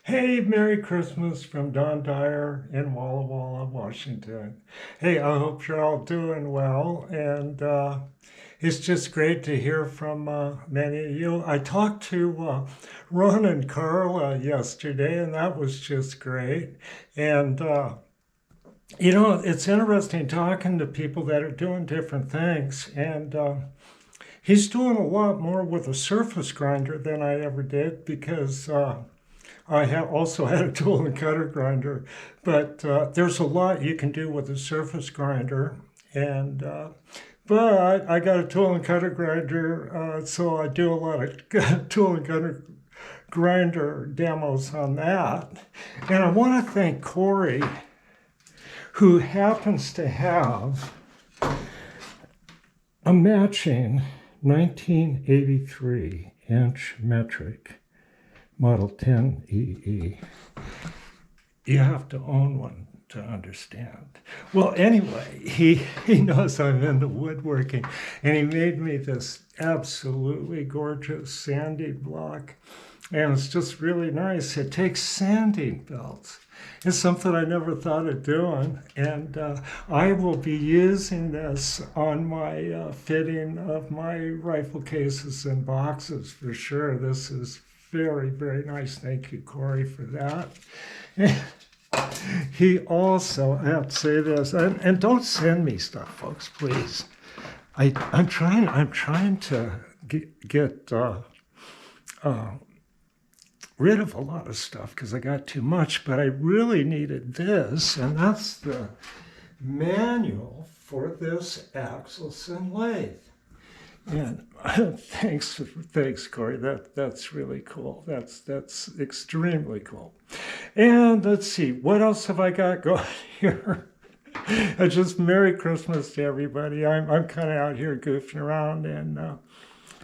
Hey, Merry Christmas from Don Dyer in Walla Walla, Washington. Hey, I hope you're all doing well, and it's just great to hear from many of you. I talked to Ron and Carla yesterday, and that was just great. And it's interesting talking to people that are doing different things, and he's doing a lot more with a surface grinder than I ever did because. I have also had a tool and cutter grinder, but there's a lot you can do with a surface grinder. And but I got a tool and cutter grinder, so I do a lot of tool and cutter grinder demos on that. And I want to thank Corey, who happens to have a matching 1983 inch metric Model 10 EE. You have to own one to understand. Well, anyway, he knows I'm into woodworking, and he made me this absolutely gorgeous sanding block, and it's just really nice. It takes sanding belts. It's something I never thought of doing, and I will be using this on my fitting of my rifle cases and boxes for sure. This is very, very nice. Thank you, Corey, for that. He also, I have to say this, and don't send me stuff, folks, please. I'm trying to get rid of a lot of stuff because I got too much, but I really needed this, and that's the manual for this axles and lathe. And thanks, Corey. That's really cool. That's extremely cool. And let's see, what else have I got going here? Just Merry Christmas to everybody. I'm kind of out here goofing around, and I'm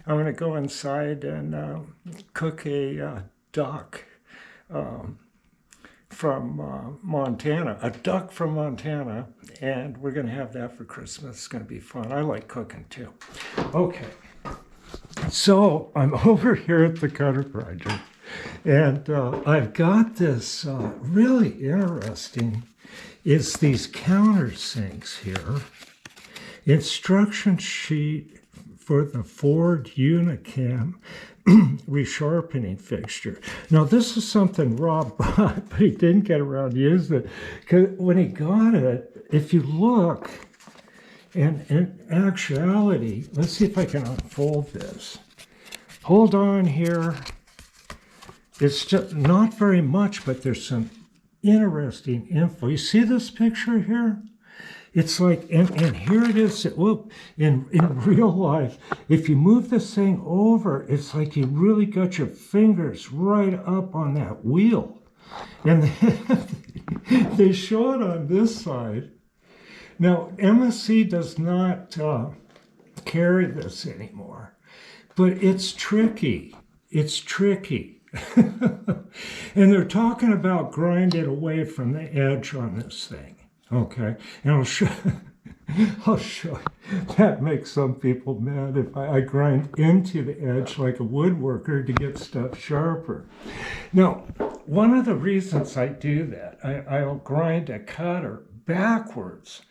going to go inside and cook a duck from Montana, a duck from Montana, and we're going to have that for Christmas. It's going to be fun. I like cooking too. Okay, so I'm over here at the cutter grinder, and I've got this really interesting, it's these countersinks here, instruction sheet for the Ford Unicam resharpening fixture. Now, this is something Rob bought, but he didn't get around to using it. Because when he got it, if you look, and in actuality, let's see if I can unfold this. Hold on here. It's just not very much, but there's some interesting info. You see this picture here? It's like, and here it is, well, in real life, if you move this thing over, it's like you really got your fingers right up on that wheel. And they show it on this side. Now, MSC does not carry this anymore, but it's tricky. It's tricky. And they're talking about grinding away from the edge on this thing. Okay, and I'll show you. That makes some people mad if I grind into the edge like a woodworker to get stuff sharper. Now, one of the reasons I do that, I'll grind a cutter backwards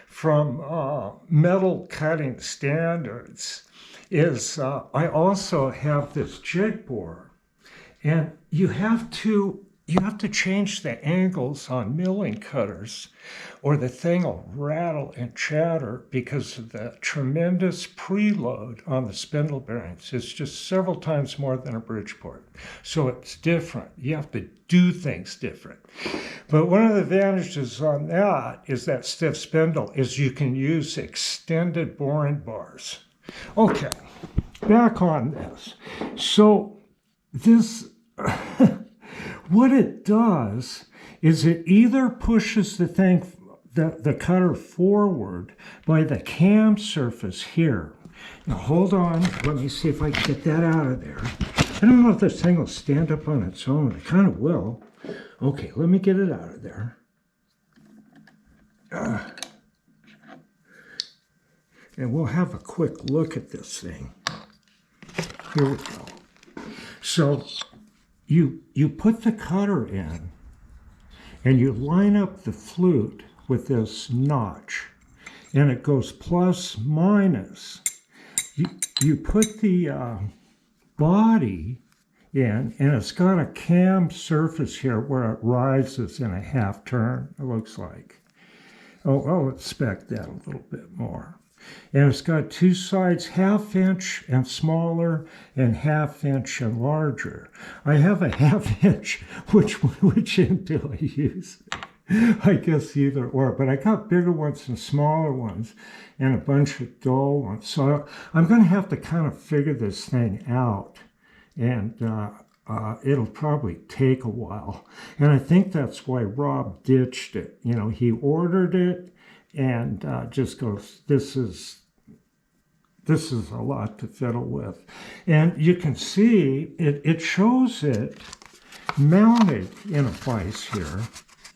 from metal cutting standards, is I also have this jig bore, and you have to change the angles on milling cutters or the thing will rattle and chatter because of the tremendous preload on the spindle bearings. It's just several times more than a Bridgeport. So it's different. You have to do things different. But one of the advantages on that is that stiff spindle is you can use extended boring bars. Okay, back on this. So this... What it does is it either pushes the thing, the cutter forward by the cam surface here. Now hold on, let me see if I can get that out of there. I don't know if this thing will stand up on its own. It kind of will. Okay, let me get it out of there. And we'll have a quick look at this thing. Here we go. So you put the cutter in and you line up the flute with this notch, and it goes plus minus. You put the body in, and it's got a cam surface here where it rises in a half turn, it looks like. Oh, I'll inspect that a little bit more. And it's got two sides, 1/2 inch and smaller, and 1/2 inch and larger. I have a 1/2 inch. Which end do I use? I guess either or, but I got bigger ones and smaller ones and a bunch of dull ones. So I'm going to have to kind of figure this thing out, and it'll probably take a while. And I think that's why Rob ditched it. You know, he ordered it and just goes, this is a lot to fiddle with. And you can see it shows it mounted in a vise here,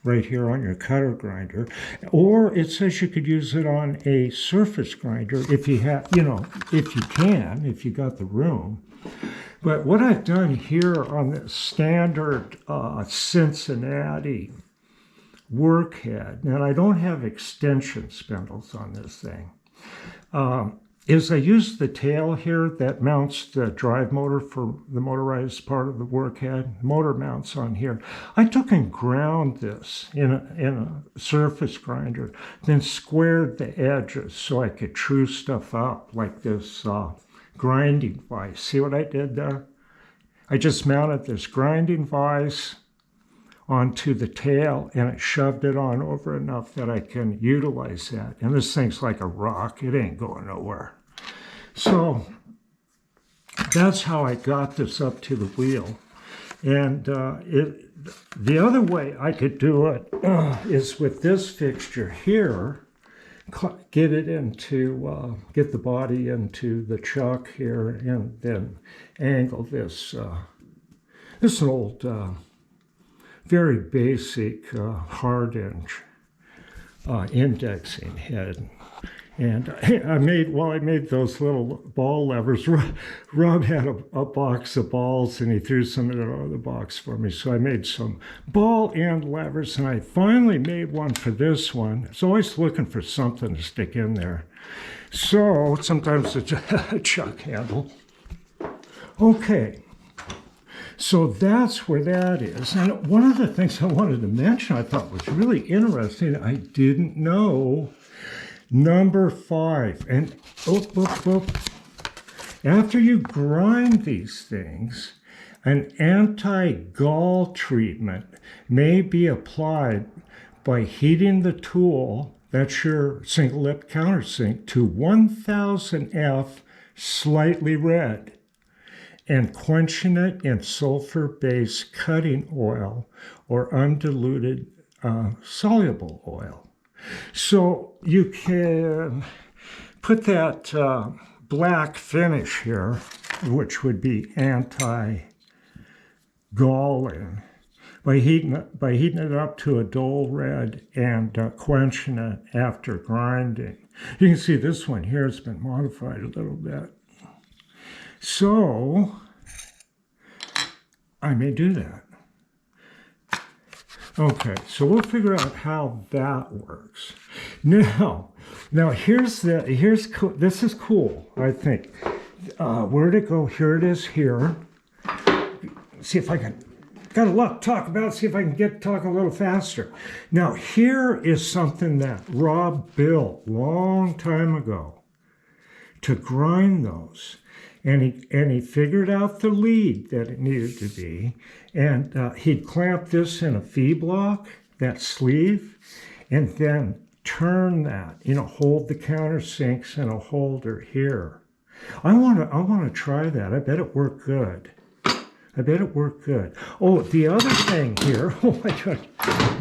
right here on your cutter grinder, or it says you could use it on a surface grinder if you have, you know, if you got the room. But what I've done here on the standard Cincinnati workhead, and I don't have extension spindles on this thing, is I use the tail here that mounts the drive motor for the motorized part of the workhead. Motor mounts on here. I took and ground this in a surface grinder, then squared the edges so I could true stuff up like this grinding vise. See what I did there? I just mounted this grinding vise onto the tail, and it shoved it on over enough that I can utilize that. And this thing's like a rock. It ain't going nowhere. So that's how I got this up to the wheel. And the other way I could do it is with this fixture here, get the body into the chuck here, and then angle this. This is an old, very basic hard inch indexing head. And I made those little ball levers. Rob had a box of balls, and he threw some in the box for me. So I made some ball end levers, and I finally made one for this one. It's always looking for something to stick in there. So sometimes it's a chuck handle. Okay, so that's where that is. And one of the things I wanted to mention I thought was really interesting, I didn't know. Number 5, and after you grind these things, an anti-gall treatment may be applied by heating the tool, that's your single lip countersink, to 1000 F slightly red, and quenching it in sulfur-based cutting oil or undiluted soluble oil. So you can put that black finish here, which would be anti-gall in, by heating it up to a dull red and quenching it after grinding. You can see this one here has been modified a little bit. So I may do that. Okay, so we'll figure out how that works. Now this is cool, I think. Where'd it go? Here it is here. See if I can, got a lot to talk about, see if I can talk a little faster. Now here is something that Rob built long time ago to grind those. And he figured out the lead that it needed to be, and he'd clamp this in a V-block, that sleeve, and then turn that, hold the countersinks in a holder here. I want to try that. I bet it worked good. Oh, the other thing here, oh, I got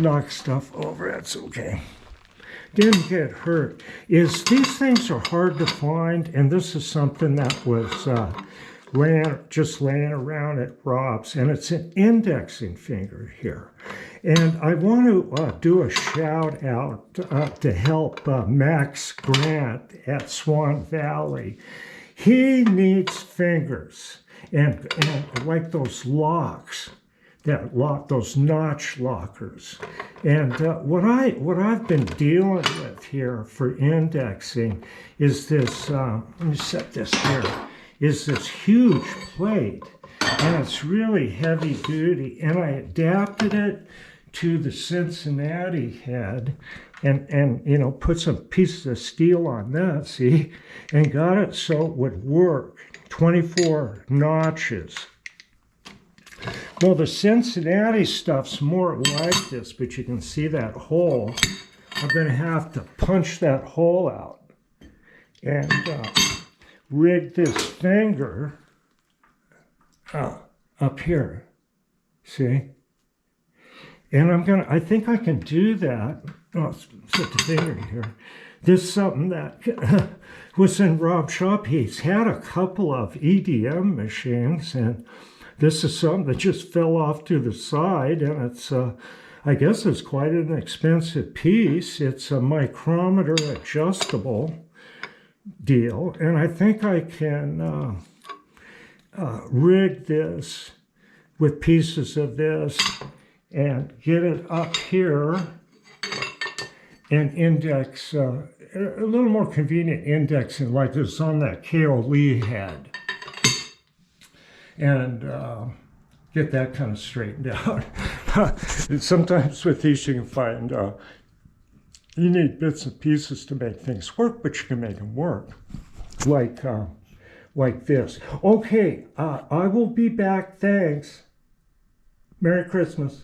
knock stuff over, that's okay. Didn't get hurt, is these things are hard to find, and this is something that was just laying around at Rob's, and it's an indexing finger here. And I want to do a shout out to help Max Grant at Swan Valley. He needs fingers, and like those locks that lock, those notch lockers. And what I've been dealing with here for indexing is this, let me set this here, is this huge plate. And it's really heavy duty. And I adapted it to the Cincinnati head and you know, put some pieces of steel on that, see, and got it so it would work. 24 notches. Well, the Cincinnati stuff's more like this, but you can see that hole. I'm going to have to punch that hole out and rig this finger up here, see? And I think I can do that. Oh, set the finger here. This is something that was in Rob's shop. He's had a couple of EDM machines, and this is something that just fell off to the side, and it's, I guess it's quite an expensive piece. It's a micrometer adjustable deal, and I think I can rig this with pieces of this and get it up here and index, a little more convenient indexing like this on that K.O. Lee head. And get that kind of straightened out. Sometimes with these you can find you need bits and pieces to make things work, but you can make them work. Like this. Okay, I will be back. Thanks. Merry Christmas.